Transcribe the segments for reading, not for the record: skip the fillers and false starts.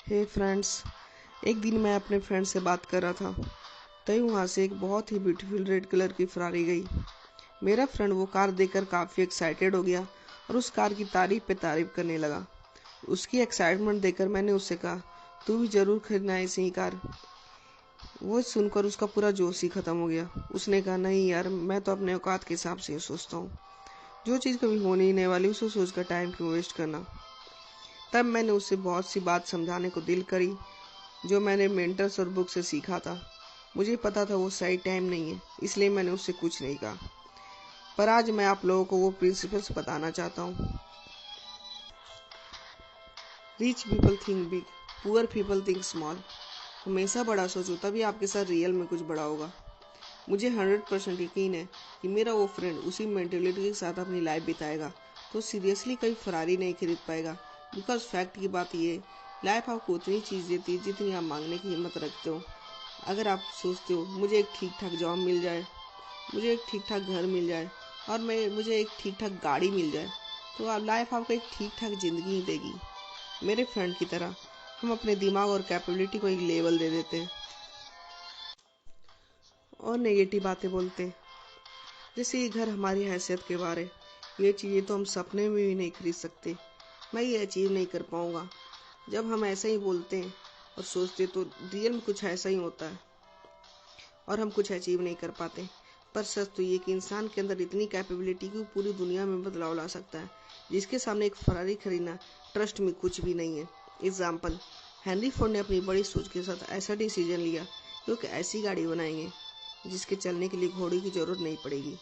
हे friends, एक दिन मैं अपने फ्रेंड से बात कर रहा था, तभी वहाँ से एक बहुत ही ब्यूटीफुल रेड कलर की फरारी गई। मेरा फ्रेंड वो कार देखकर काफ़ी एक्साइटेड हो गया और उस कार की तारीफ पे तारीफ करने लगा। उसकी एक्साइटमेंट देखकर मैंने उससे कहा, तू भी ज़रूर खरीदना ऐसी ही कार। वो सुनकर उसका पूरा जोश ही ख़त्म हो गया। उसने कहा, नहीं यार, मैं तो अपने औकात के हिसाब से सोचता हूँ। जो चीज़ कभी होने ही नहीं वाली उसे सोचकर टाइम क्यों वेस्ट करना। तब मैंने उससे बहुत सी बात समझाने को दिल करी जो मैंने मेंटर्स और बुक से सीखा था। मुझे पता था वो सही टाइम नहीं है, इसलिए मैंने उससे कुछ नहीं कहा। पर आज मैं आप लोगों को वो प्रिंसिपल्स बताना चाहता हूँ। Rich people think big, poor people think small. हमेशा बड़ा सोचो, तभी आपके साथ रियल में कुछ बड़ा होगा। मुझे 100% यकीन है कि मेरा वो फ्रेंड उसी मेंटेलिटी के साथ अपनी लाइफ बिताएगा तो सीरियसली कभी फरारी नहीं खरीद पाएगा। बिकॉज फैक्ट की बात ये, लाइफ आपको उतनी चीज़ देती है जितनी आप मांगने की हिम्मत रखते हो। अगर आप सोचते हो मुझे एक ठीक ठाक जॉब मिल जाए, मुझे एक ठीक ठाक घर मिल जाए और मुझे एक ठीक ठाक गाड़ी मिल जाए, तो आप लाइफ आपको एक ठीक ठाक ज़िंदगी ही देगी। मेरे फ्रेंड की तरह हम अपने दिमाग और कैपेबिलिटी को एक लेवल दे देते हैं और नेगेटिव बातें बोलते हैं, जैसे ये घर हमारी हैसियत के बारे, ये चीज़ें तो हम सपने में भी नहीं खरीद सकते, मैं ये अचीव नहीं कर पाऊँगा। जब हम ऐसा ही बोलते हैं और सोचते तो रियल में कुछ ऐसा ही होता है और हम कुछ अचीव नहीं कर पाते। पर सच तो ये कि इंसान के अंदर इतनी कैपेबिलिटी की वो पूरी दुनिया में बदलाव ला सकता है, जिसके सामने एक फरारी खरीदना ट्रस्ट में कुछ भी नहीं है। एग्जाम्पल, हेनरी फोर्ड ने अपनी बड़ी सोच के साथ ऐसा डिसीजन लिया क्योंकि ऐसी गाड़ी बनाएंगे जिसके चलने के लिए घोड़े की जरूरत नहीं पड़ेगी।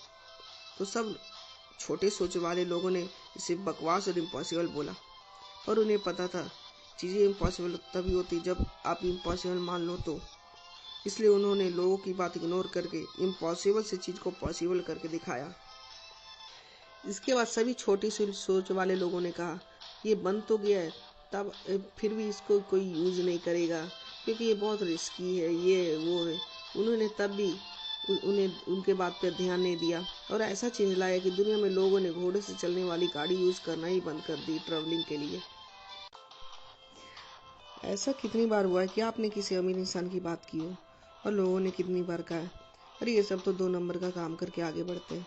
तो सब छोटे सोच वाले लोगों ने इसे बकवास और इम्पॉसिबल बोला, पर उन्हें पता था चीज़ें इम्पॉसिबल तभी होती जब आप इम्पॉसिबल मान लो तो। इसलिए उन्होंने लोगों की बात इग्नोर करके इम्पॉसिबल से चीज़ को पॉसिबल करके दिखाया। इसके बाद सभी छोटी सी सोच वाले लोगों ने कहा, ये बन तो गया है, तब फिर भी इसको कोई यूज़ नहीं करेगा क्योंकि ये बहुत रिस्की है, ये वो है। उन्होंने तब भी उन्हें उनके बात पर ध्यान नहीं दिया और ऐसा चेंज लाया कि दुनिया में लोगों ने घोड़े से चलने वाली गाड़ी यूज़ करना ही बंद कर दी ट्रैवलिंग के लिए। ऐसा कितनी बार हुआ है कि आपने किसी अमीर इंसान की बात की हो और लोगों ने कितनी बार कहा है, अरे ये सब तो 2 नंबर का काम करके आगे बढ़ते हैं।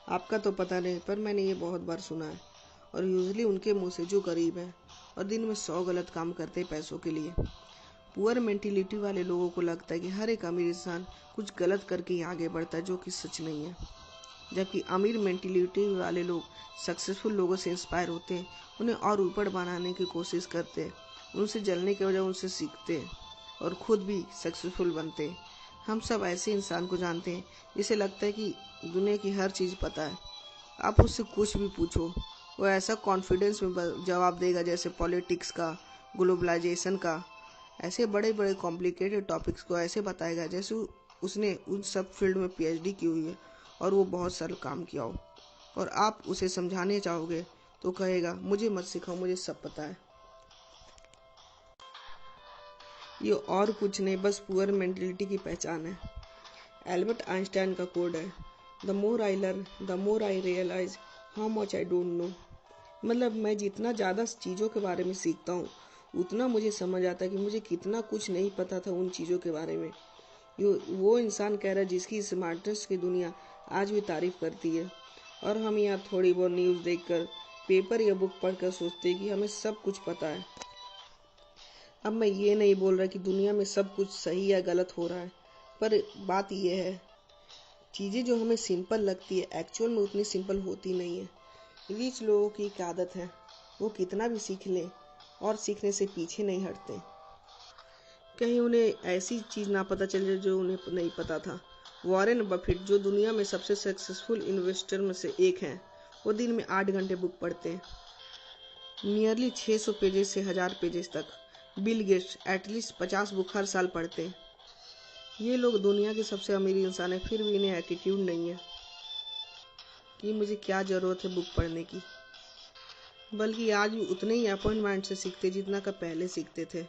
आपका तो पता नहीं, पर मैंने ये बहुत बार सुना है और यूजली उनके मुंह से जो गरीब है और दिन में 100 गलत काम करते हैं पैसों के लिए। पुअर मेंटेलिटी वाले लोगों को लगता है कि हर एक अमीर इंसान कुछ गलत करके ही आगे बढ़ता है, जो कि सच नहीं है। जबकि अमीर मेंटेलिटी वाले लोग सक्सेसफुल लोगों से इंस्पायर होते हैं, उन्हें और ऊपर बनाने की कोशिश करते हैं, उनसे जलने के बजाय उनसे सीखते हैं और खुद भी सक्सेसफुल बनते हैं। हम सब ऐसे इंसान को जानते हैं जिसे लगता है कि दुनिया की हर चीज़ पता है। आप उससे कुछ भी पूछो, वो ऐसा कॉन्फिडेंस में जवाब देगा जैसे पॉलिटिक्स का, ग्लोबलाइजेशन का, ऐसे बड़े बड़े कॉम्प्लिकेटेड टॉपिक्स को ऐसे बताएगा जैसे उसने उन सब फील्ड में पीएचडी की हुई है और वो बहुत सारा काम किया हो। और आप उसे समझाने चाहोगे तो कहेगा, मुझे मत सिखाओ, मुझे सब पता है। ये और कुछ नहीं, बस पुअर मेंटेलिटी की पहचान है। एल्बर्ट आइंस्टाइन का कोड है, the more I learn the more I realise how much I don't know. मतलब मैं जितना ज़्यादा चीज़ों के बारे में सीखता हूँ उतना मुझे समझ आता है कि मुझे कितना कुछ नहीं पता था उन चीज़ों के बारे में। वो इंसान कह रहा है जिसकी स्मार्टनेस की दुनिया आज भी तारीफ करती है, और हम यहाँ थोड़ी बहुत न्यूज़ देखकर, पेपर या बुक पढ़कर सोचते हैं कि हमें सब कुछ पता है। अब मैं ये नहीं बोल रहा कि दुनिया में सब कुछ सही या गलत हो रहा है, पर बात यह है, चीज़ें जो हमें सिंपल लगती है एक्चुअल में उतनी सिंपल होती नहीं है। रिच लोगों की एक आदत है, वो कितना भी सीख लें और सीखने से पीछे नहीं हटते। कहीं उन्हें ऐसी चीज़ ना पता चल जाए जो उन्हें नहीं पता था। वॉरेन बफेट, जो दुनिया में सबसे सक्सेसफुल इन्वेस्टर में से एक हैं, वो दिन में 8 घंटे बुक पढ़ते हैं, नियरली 600 पेजेस से 1000 पेजेस तक। बिल गेट्स एटलीस्ट 50 बुक हर साल पढ़ते हैं। ये लोग दुनिया के सबसे अमीर इंसान हैं, फिर भी इन्हें एटीट्यूड नहीं है कि मुझे क्या ज़रूरत है बुक पढ़ने की, बल्कि आज भी उतने ही अपॉइंटमेंट से सीखते जितना का पहले सीखते थे।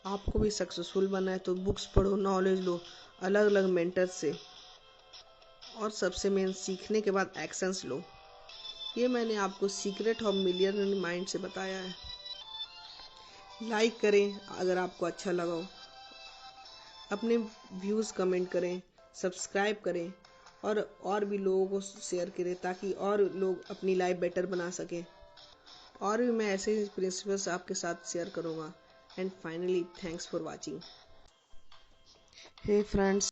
आपको भी सक्सेसफुल बनना है तो बुक्स पढ़ो, नॉलेज लो अलग अलग मेंटर्स से, और सबसे मेन सीखने के बाद एक्शंस लो। ये मैंने आपको सीक्रेट ऑफ मिलियनर माइंड से बताया है। लाइक करें अगर आपको अच्छा लगा हो, अपने व्यूज़ कमेंट करें, सब्सक्राइब करें और भी लोगों को शेयर करें ताकि और लोग अपनी लाइफ बेटर बना सकें। और भी मैं ऐसे ही प्रिंसिपल्स आपके साथ शेयर करूँगा। And finally thanks for watching. Hey friends,